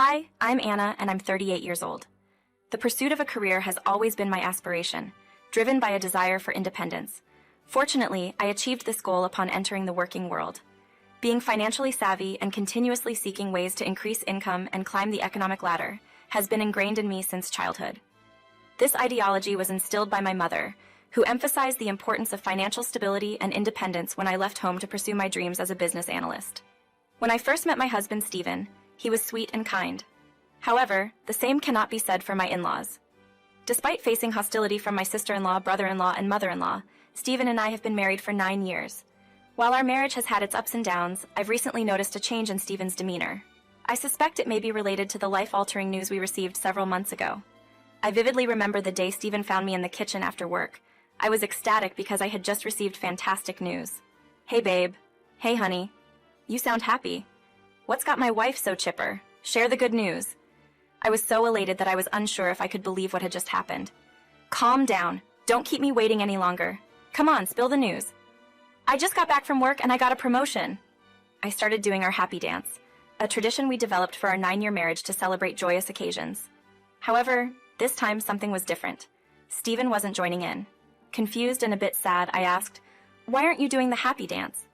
Hi, I'm Anna, and I'm 38 years old. The pursuit of a career has always been my aspiration, driven by a desire for independence. Fortunately, I achieved this goal upon entering the working world. Being financially savvy and continuously seeking ways to increase income and climb the economic ladder has been ingrained in me since childhood. This ideology was instilled by my mother, who emphasized the importance of financial stability and independence when I left home to pursue my dreams as a business analyst. When I first met my husband, Stephen, he was sweet and kind. However, the same cannot be said for my in-laws. Despite facing hostility from my sister-in-law, brother-in-law, and mother-in-law, Stephen and I have been married for 9 years. While our marriage has had its ups and downs, I've recently noticed a change in Stephen's demeanor. I suspect it may be related to the life-altering news we received several months ago. I vividly remember the day Stephen found me in the kitchen after work. I was ecstatic because I had just received fantastic news. "Hey babe. Hey honey. You sound happy. What's got my wife so chipper? Share the good news." I was so elated that I was unsure if I could believe what had just happened. "Calm down. Don't keep me waiting any longer. Come on, spill the news." "I just got back from work and I got a promotion." I started doing our happy dance, a tradition we developed for our 9-year marriage to celebrate joyous occasions. However, this time something was different. Stephen wasn't joining in. Confused and a bit sad, I asked, "Why aren't you doing the happy dance?"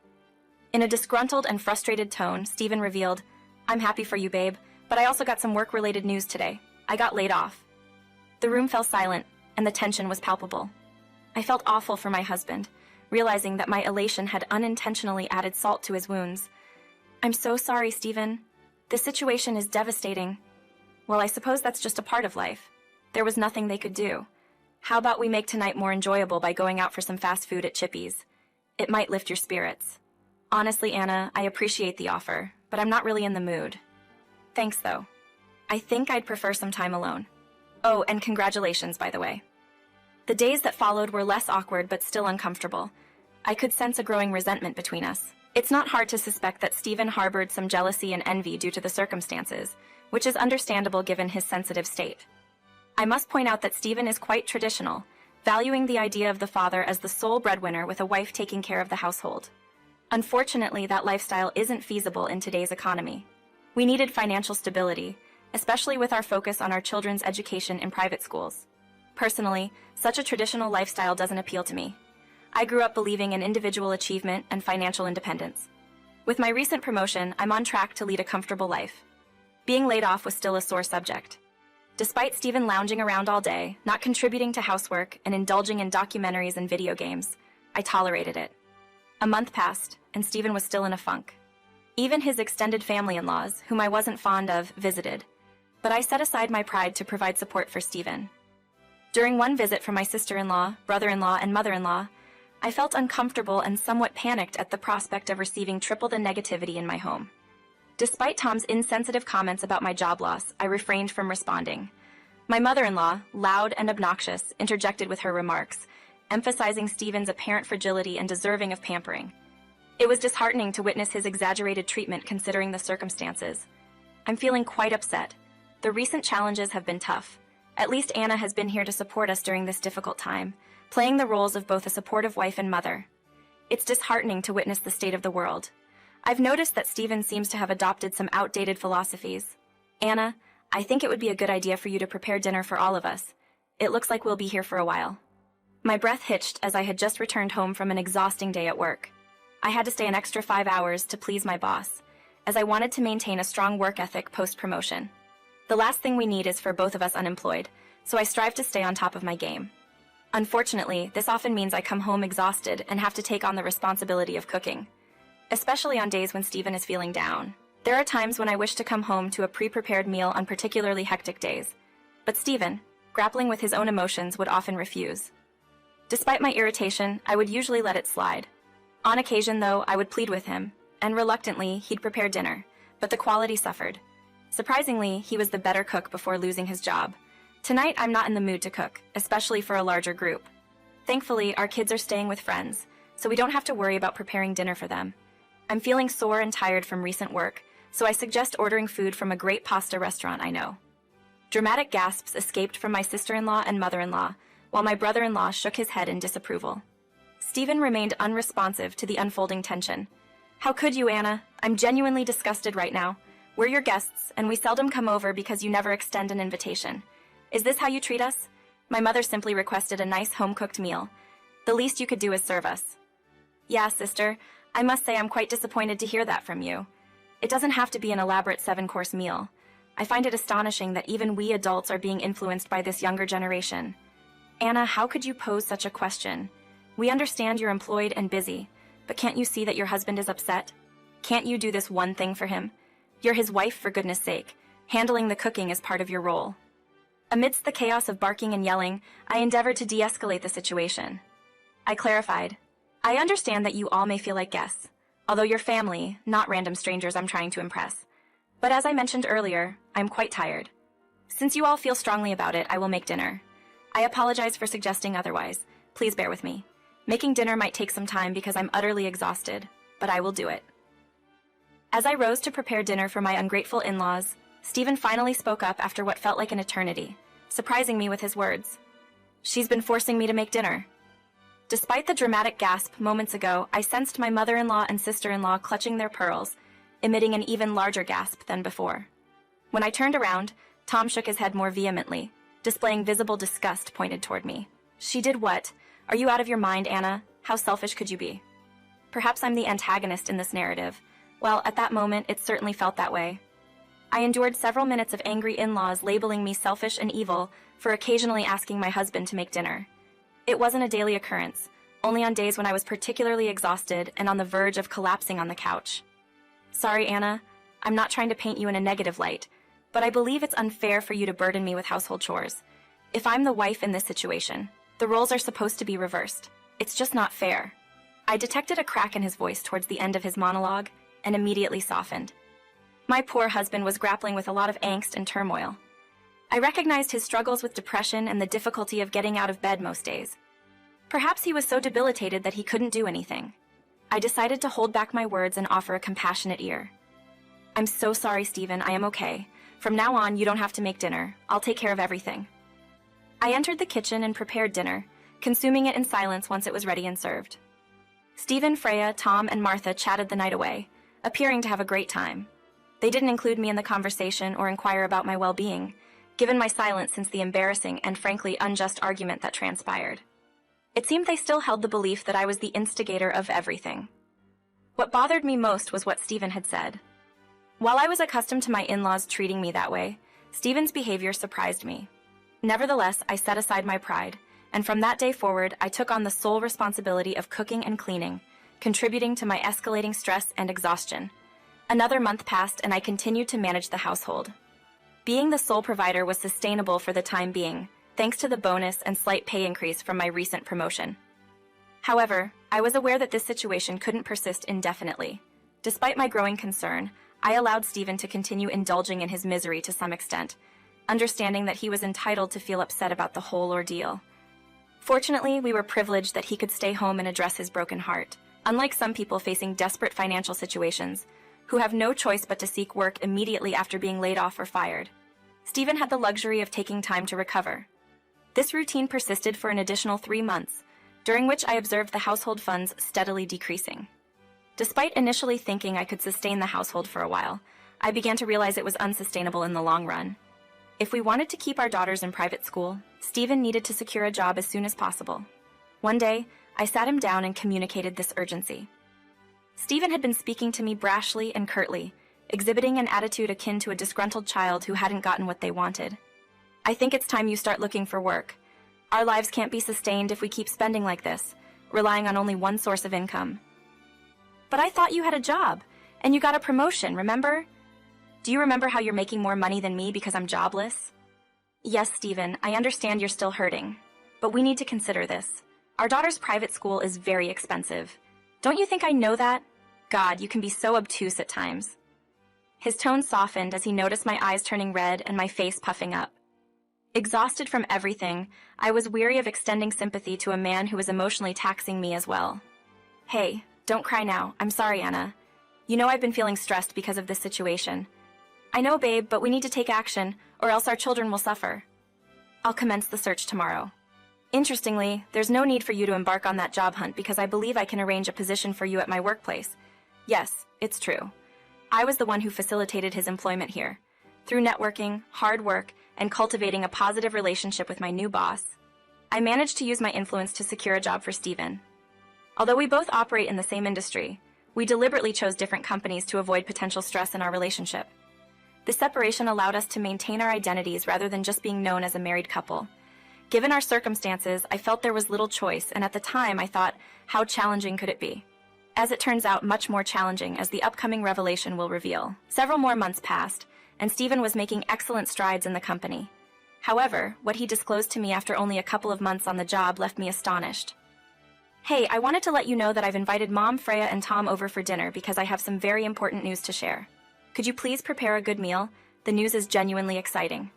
In a disgruntled and frustrated tone, Stephen revealed, "I'm happy for you, babe, but I also got some work-related news today. I got laid off." The room fell silent, and the tension was palpable. I felt awful for my husband, realizing that my elation had unintentionally added salt to his wounds. "I'm so sorry, Stephen. This situation is devastating." "Well, I suppose that's just a part of life. There was nothing they could do. How about we make tonight more enjoyable by going out for some fast food at Chippy's? It might lift your spirits." "Honestly, Anna, I appreciate the offer, but I'm not really in the mood." "Thanks, though. I think I'd prefer some time alone." "Oh, and congratulations, by the way." The days that followed were less awkward but still uncomfortable. I could sense a growing resentment between us. It's not hard to suspect that Stephen harbored some jealousy and envy due to the circumstances, which is understandable given his sensitive state. I must point out that Stephen is quite traditional, valuing the idea of the father as the sole breadwinner with a wife taking care of the household. Unfortunately, that lifestyle isn't feasible in today's economy. We needed financial stability, especially with our focus on our children's education in private schools. Personally, such a traditional lifestyle doesn't appeal to me. I grew up believing in individual achievement and financial independence. With my recent promotion, I'm on track to lead a comfortable life. Being laid off was still a sore subject. Despite Stephen lounging around all day, not contributing to housework, and indulging in documentaries and video games, I tolerated it. A month passed, and Stephen was still in a funk. Even his extended family-in-laws, whom I wasn't fond of, visited. But I set aside my pride to provide support for Stephen. During one visit from my sister-in-law, brother-in-law, and mother-in-law, I felt uncomfortable and somewhat panicked at the prospect of receiving triple the negativity in my home. Despite Tom's insensitive comments about my job loss, I refrained from responding. My mother-in-law, loud and obnoxious, interjected with her remarks, emphasizing Stephen's apparent fragility and deserving of pampering. It was disheartening to witness his exaggerated treatment considering the circumstances. I'm feeling quite upset. The recent challenges have been tough. At least Anna has been here to support us during this difficult time, playing the roles of both a supportive wife and mother. It's disheartening to witness the state of the world. I've noticed that Stephen seems to have adopted some outdated philosophies. Anna, I think it would be a good idea for you to prepare dinner for all of us. It looks like we'll be here for a while. My breath hitched as I had just returned home from an exhausting day at work. I had to stay an extra 5 hours to please my boss, as I wanted to maintain a strong work ethic post-promotion. The last thing we need is for both of us unemployed, so I strive to stay on top of my game. Unfortunately, this often means I come home exhausted and have to take on the responsibility of cooking, especially on days when Stephen is feeling down. There are times when I wish to come home to a pre-prepared meal on particularly hectic days, but Stephen, grappling with his own emotions, would often refuse. Despite my irritation, I would usually let it slide. On occasion, though, I would plead with him, and reluctantly, he'd prepare dinner, but the quality suffered. Surprisingly, he was the better cook before losing his job. Tonight, I'm not in the mood to cook, especially for a larger group. Thankfully, our kids are staying with friends, so we don't have to worry about preparing dinner for them. I'm feeling sore and tired from recent work, so I suggest ordering food from a great pasta restaurant I know. Dramatic gasps escaped from my sister-in-law and mother-in-law, while my brother-in-law shook his head in disapproval. Stephen remained unresponsive to the unfolding tension. "How could you, Anna? I'm genuinely disgusted right now. We're your guests, and we seldom come over because you never extend an invitation. Is this how you treat us? My mother simply requested a nice home-cooked meal. The least you could do is serve us. Yeah, sister, I must say I'm quite disappointed to hear that from you. It doesn't have to be an elaborate 7-course meal. I find it astonishing that even we adults are being influenced by this younger generation. Anna, how could you pose such a question? We understand you're employed and busy, but can't you see that your husband is upset? Can't you do this one thing for him? You're his wife, for goodness sake. Handling the cooking is part of your role. Amidst the chaos of barking and yelling, I endeavored to de-escalate the situation. I clarified, I understand that you all may feel like guests, although you're family, not random strangers I'm trying to impress. But as I mentioned earlier, I'm quite tired. Since you all feel strongly about it, I will make dinner. I apologize for suggesting otherwise. Please bear with me. Making dinner might take some time because I'm utterly exhausted, but I will do it. As I rose to prepare dinner for my ungrateful in-laws, Stephen finally spoke up after what felt like an eternity, surprising me with his words. She's been forcing me to make dinner. Despite the dramatic gasp moments ago, I sensed my mother-in-law and sister-in-law clutching their pearls, emitting an even larger gasp than before. When I turned around, Tom shook his head more vehemently, displaying visible disgust pointed toward me. She did what? Are you out of your mind, Anna? How selfish could you be? Perhaps I'm the antagonist in this narrative. Well, at that moment, it certainly felt that way. I endured several minutes of angry in-laws labeling me selfish and evil for occasionally asking my husband to make dinner. It wasn't a daily occurrence, only on days when I was particularly exhausted and on the verge of collapsing on the couch. Sorry, Anna. I'm not trying to paint you in a negative light, but I believe it's unfair for you to burden me with household chores. If I'm the wife in this situation, the roles are supposed to be reversed. It's just not fair. I detected a crack in his voice towards the end of his monologue and immediately softened. My poor husband was grappling with a lot of angst and turmoil. I recognized his struggles with depression and the difficulty of getting out of bed most days. Perhaps he was so debilitated that he couldn't do anything. I decided to hold back my words and offer a compassionate ear. I'm so sorry, Stephen, I am okay. From now on, you don't have to make dinner. I'll take care of everything. I entered the kitchen and prepared dinner, consuming it in silence once it was ready and served. Stephen, Freya, Tom, and Martha chatted the night away, appearing to have a great time. They didn't include me in the conversation or inquire about my well-being, given my silence since the embarrassing and frankly unjust argument that transpired. It seemed they still held the belief that I was the instigator of everything. What bothered me most was what Stephen had said. While I was accustomed to my in-laws treating me that way, Stephen's behavior surprised me. Nevertheless, I set aside my pride, and from that day forward, I took on the sole responsibility of cooking and cleaning, contributing to my escalating stress and exhaustion. Another month passed and I continued to manage the household. Being the sole provider was sustainable for the time being, thanks to the bonus and slight pay increase from my recent promotion. However, I was aware that this situation couldn't persist indefinitely. Despite my growing concern, I allowed Stephen to continue indulging in his misery to some extent, understanding that he was entitled to feel upset about the whole ordeal. Fortunately, we were privileged that he could stay home and address his broken heart, unlike some people facing desperate financial situations, who have no choice but to seek work immediately after being laid off or fired. Stephen had the luxury of taking time to recover. This routine persisted for an additional 3 months, during which I observed the household funds steadily decreasing. Despite initially thinking I could sustain the household for a while, I began to realize it was unsustainable in the long run. If we wanted to keep our daughters in private school, Stephen needed to secure a job as soon as possible. One day, I sat him down and communicated this urgency. Stephen had been speaking to me brashly and curtly, exhibiting an attitude akin to a disgruntled child who hadn't gotten what they wanted. I think it's time you start looking for work. Our lives can't be sustained if we keep spending like this, relying on only one source of income. But I thought you had a job, and you got a promotion, remember? Do you remember how you're making more money than me because I'm jobless? Yes, Stephen, I understand you're still hurting, but we need to consider this. Our daughter's private school is very expensive. Don't you think I know that? God, you can be so obtuse at times. His tone softened as he noticed my eyes turning red and my face puffing up. Exhausted from everything, I was weary of extending sympathy to a man who was emotionally taxing me as well. Hey, don't cry now. I'm sorry, Anna. You know I've been feeling stressed because of this situation. I know, babe, but we need to take action, or else our children will suffer. I'll commence the search tomorrow. Interestingly, there's no need for you to embark on that job hunt because I believe I can arrange a position for you at my workplace. Yes, it's true. I was the one who facilitated his employment here. Through networking, hard work, and cultivating a positive relationship with my new boss, I managed to use my influence to secure a job for Steven. Although we both operate in the same industry, we deliberately chose different companies to avoid potential stress in our relationship. This separation allowed us to maintain our identities rather than just being known as a married couple. Given our circumstances, I felt there was little choice, and at the time I thought, how challenging could it be? As it turns out, much more challenging, as the upcoming revelation will reveal. Several more months passed, and Steven was making excellent strides in the company. However, what he disclosed to me after only a couple of months on the job left me astonished. Hey, I wanted to let you know that I've invited Mom, Freya, and Tom over for dinner because I have some very important news to share. Could you please prepare a good meal? The news is genuinely exciting.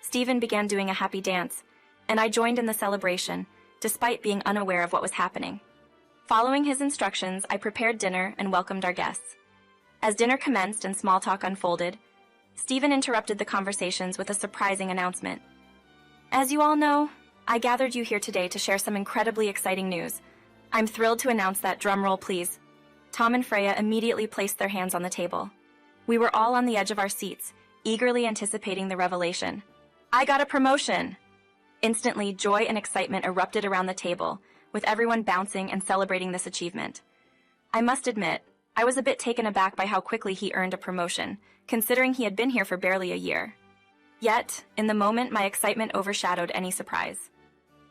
Steven began doing a happy dance, and I joined in the celebration, despite being unaware of what was happening. Following his instructions, I prepared dinner and welcomed our guests. As dinner commenced and small talk unfolded, Steven interrupted the conversations with a surprising announcement. As you all know, I gathered you here today to share some incredibly exciting news. I'm thrilled to announce that, drumroll please. Tom and Freya immediately placed their hands on the table. We were all on the edge of our seats, eagerly anticipating the revelation. I got a promotion! Instantly, joy and excitement erupted around the table, with everyone bouncing and celebrating this achievement. I must admit, I was a bit taken aback by how quickly he earned a promotion, considering he had been here for barely a year. Yet, in the moment, my excitement overshadowed any surprise.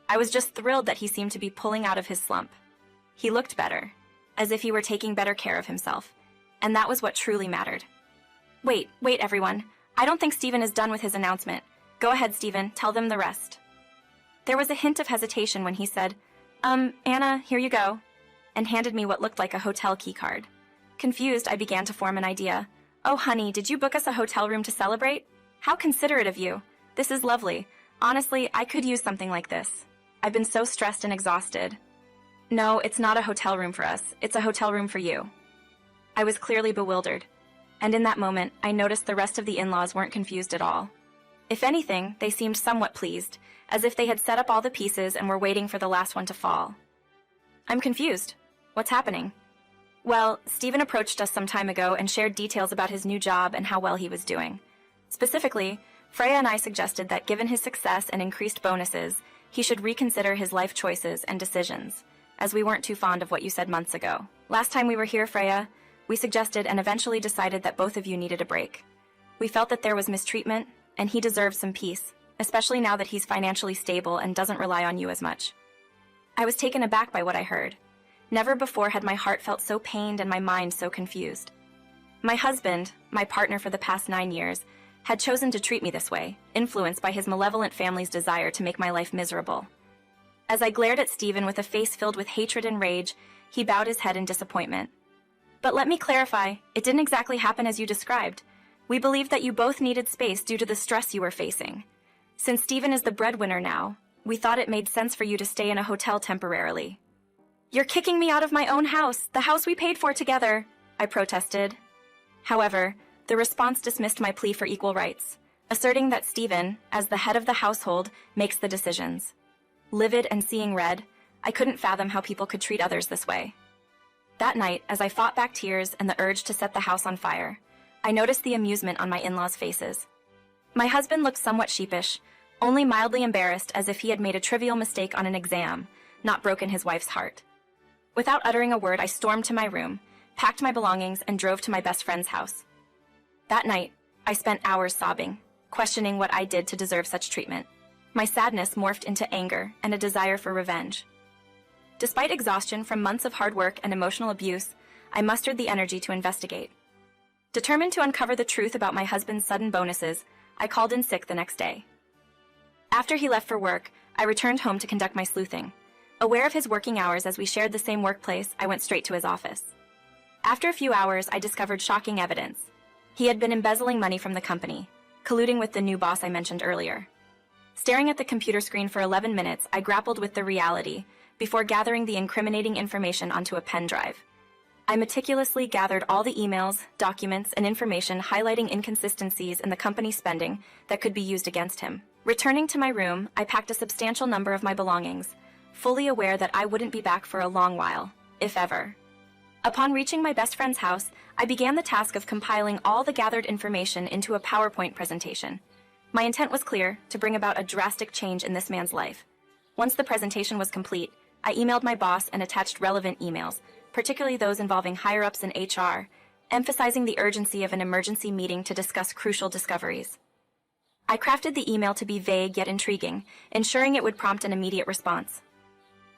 I was just thrilled that he seemed to be pulling out of his slump. He looked better, as if he were taking better care of himself, and that was what truly mattered. Wait, everyone. I don't think Steven is done with his announcement. Go ahead, Steven, tell them the rest. There was a hint of hesitation when he said, Anna, here you go, and handed me what looked like a hotel key card. Confused, I began to form an idea. Oh, honey, did you book us a hotel room to celebrate? How considerate of you. This is lovely. Honestly, I could use something like this. I've been so stressed and exhausted. No, it's not a hotel room for us. It's a hotel room for you. I was clearly bewildered, and in that moment, I noticed the rest of the in-laws weren't confused at all. If anything, they seemed somewhat pleased, as if they had set up all the pieces and were waiting for the last one to fall. I'm confused. What's happening? Well, Steven approached us some time ago and shared details about his new job and how well he was doing. Specifically, Freya and I suggested that given his success and increased bonuses, he should reconsider his life choices and decisions, as we weren't too fond of what you said months ago. Last time we were here, Freya, we suggested and eventually decided that both of you needed a break. We felt that there was mistreatment, and he deserves some peace, especially now that he's financially stable and doesn't rely on you as much. I was taken aback by what I heard. Never before had my heart felt so pained and my mind so confused. My husband, my partner for the past 9 years, had chosen to treat me this way, influenced by his malevolent family's desire to make my life miserable. As I glared at Steven with a face filled with hatred and rage, he bowed his head in disappointment. But let me clarify, it didn't exactly happen as you described. We believed that you both needed space due to the stress you were facing. Since Steven is the breadwinner now, we thought it made sense for you to stay in a hotel temporarily. You're kicking me out of my own house, the house we paid for together, I protested. However, the response dismissed my plea for equal rights, asserting that Steven, as the head of the household, makes the decisions. Livid and seeing red, I couldn't fathom how people could treat others this way. That night, as I fought back tears and the urge to set the house on fire, I noticed the amusement on my in-laws' faces. My husband looked somewhat sheepish, only mildly embarrassed, as if he had made a trivial mistake on an exam, not broken his wife's heart. Without uttering a word, I stormed to my room, packed my belongings, and drove to my best friend's house. That night, I spent hours sobbing, questioning what I did to deserve such treatment. My sadness morphed into anger and a desire for revenge. Despite exhaustion from months of hard work and emotional abuse, I mustered the energy to investigate. Determined to uncover the truth about my husband's sudden bonuses, I called in sick the next day. After he left for work, I returned home to conduct my sleuthing. Aware of his working hours as we shared the same workplace, I went straight to his office. After a few hours, I discovered shocking evidence. He had been embezzling money from the company, colluding with the new boss I mentioned earlier. Staring at the computer screen for 11 minutes, I grappled with the reality before gathering the incriminating information onto a pen drive. I meticulously gathered all the emails, documents, and information highlighting inconsistencies in the company's spending that could be used against him. Returning to my room, I packed a substantial number of my belongings, fully aware that I wouldn't be back for a long while, if ever. Upon reaching my best friend's house, I began the task of compiling all the gathered information into a PowerPoint presentation. My intent was clear: to bring about a drastic change in this man's life. Once the presentation was complete, I emailed my boss and attached relevant emails, particularly those involving higher-ups in HR, emphasizing the urgency of an emergency meeting to discuss crucial discoveries. I crafted the email to be vague yet intriguing, ensuring it would prompt an immediate response.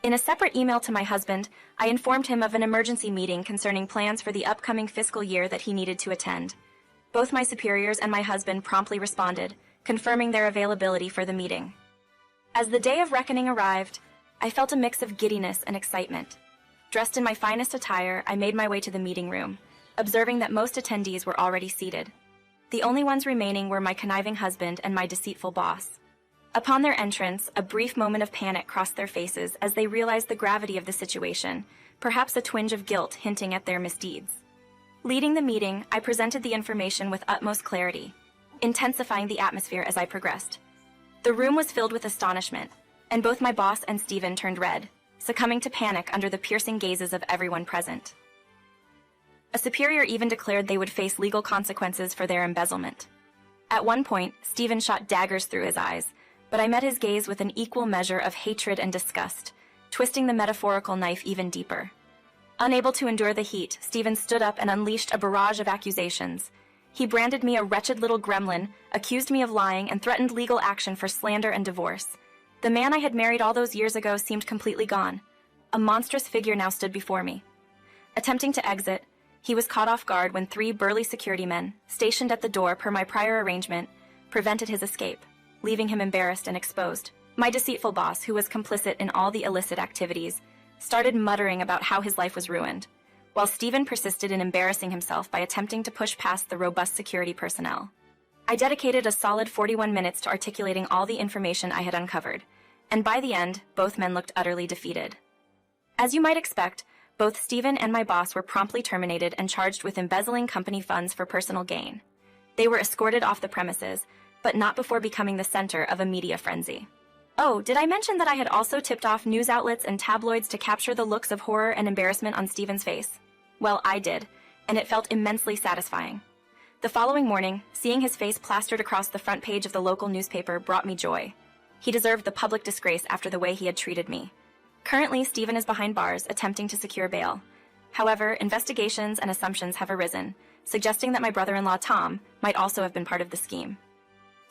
In a separate email to my husband, I informed him of an emergency meeting concerning plans for the upcoming fiscal year that he needed to attend. Both my superiors and my husband promptly responded, confirming their availability for the meeting. As the day of reckoning arrived, I felt a mix of giddiness and excitement. Dressed in my finest attire, I made my way to the meeting room, observing that most attendees were already seated. The only ones remaining were my conniving husband and my deceitful boss. Upon their entrance, a brief moment of panic crossed their faces as they realized the gravity of the situation, perhaps a twinge of guilt hinting at their misdeeds. Leading the meeting, I presented the information with utmost clarity, intensifying the atmosphere as I progressed. The room was filled with astonishment, and both my boss and Stephen turned red, succumbing to panic under the piercing gazes of everyone present. A superior even declared they would face legal consequences for their embezzlement. At one point, Stephen shot daggers through his eyes, but I met his gaze with an equal measure of hatred and disgust, twisting the metaphorical knife even deeper. Unable to endure the heat, Stephen stood up and unleashed a barrage of accusations. He branded me a wretched little gremlin, accused me of lying, and threatened legal action for slander and divorce. The man I had married all those years ago seemed completely gone. A monstrous figure now stood before me. Attempting to exit, he was caught off guard when 3 burly security men, stationed at the door per my prior arrangement, prevented his escape, leaving him embarrassed and exposed. My deceitful boss, who was complicit in all the illicit activities, started muttering about how his life was ruined, while Stephen persisted in embarrassing himself by attempting to push past the robust security personnel. I dedicated a solid 41 minutes to articulating all the information I had uncovered, and by the end, both men looked utterly defeated. As you might expect, both Stephen and my boss were promptly terminated and charged with embezzling company funds for personal gain. They were escorted off the premises, but not before becoming the center of a media frenzy. Oh, did I mention that I had also tipped off news outlets and tabloids to capture the looks of horror and embarrassment on Stephen's face? Well, I did, and it felt immensely satisfying. The following morning, seeing his face plastered across the front page of the local newspaper brought me joy. He deserved the public disgrace after the way he had treated me. Currently, Stephen is behind bars, attempting to secure bail. However, investigations and assumptions have arisen, suggesting that my brother-in-law Tom might also have been part of the scheme.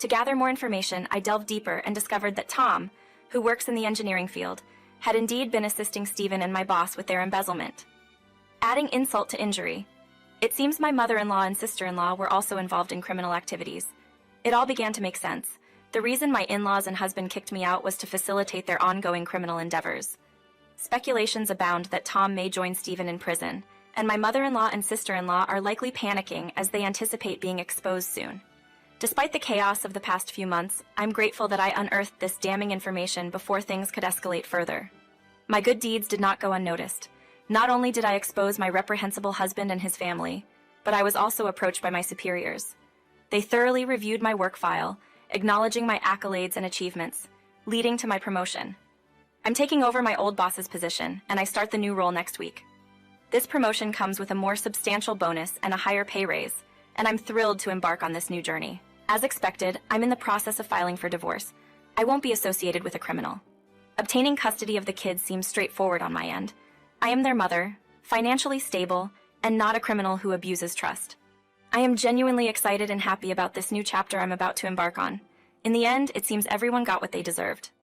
To gather more information, I delved deeper and discovered that Tom, who works in the engineering field, had indeed been assisting Stephen and my boss with their embezzlement. Adding insult to injury, it seems my mother-in-law and sister-in-law were also involved in criminal activities. It all began to make sense. The reason my in-laws and husband kicked me out was to facilitate their ongoing criminal endeavors. Speculations abound that Tom may join Stephen in prison, and my mother-in-law and sister-in-law are likely panicking as they anticipate being exposed soon. Despite the chaos of the past few months, I'm grateful that I unearthed this damning information before things could escalate further. My good deeds did not go unnoticed. Not only did I expose my reprehensible husband and his family, but I was also approached by my superiors. They thoroughly reviewed my work file, acknowledging my accolades and achievements, leading to my promotion. I'm taking over my old boss's position, and I start the new role next week. This promotion comes with a more substantial bonus and a higher pay raise, and I'm thrilled to embark on this new journey. As expected, I'm in the process of filing for divorce. I won't be associated with a criminal. Obtaining custody of the kids seems straightforward on my end. I am their mother, financially stable, and not a criminal who abuses trust. I am genuinely excited and happy about this new chapter I'm about to embark on. In the end, it seems everyone got what they deserved.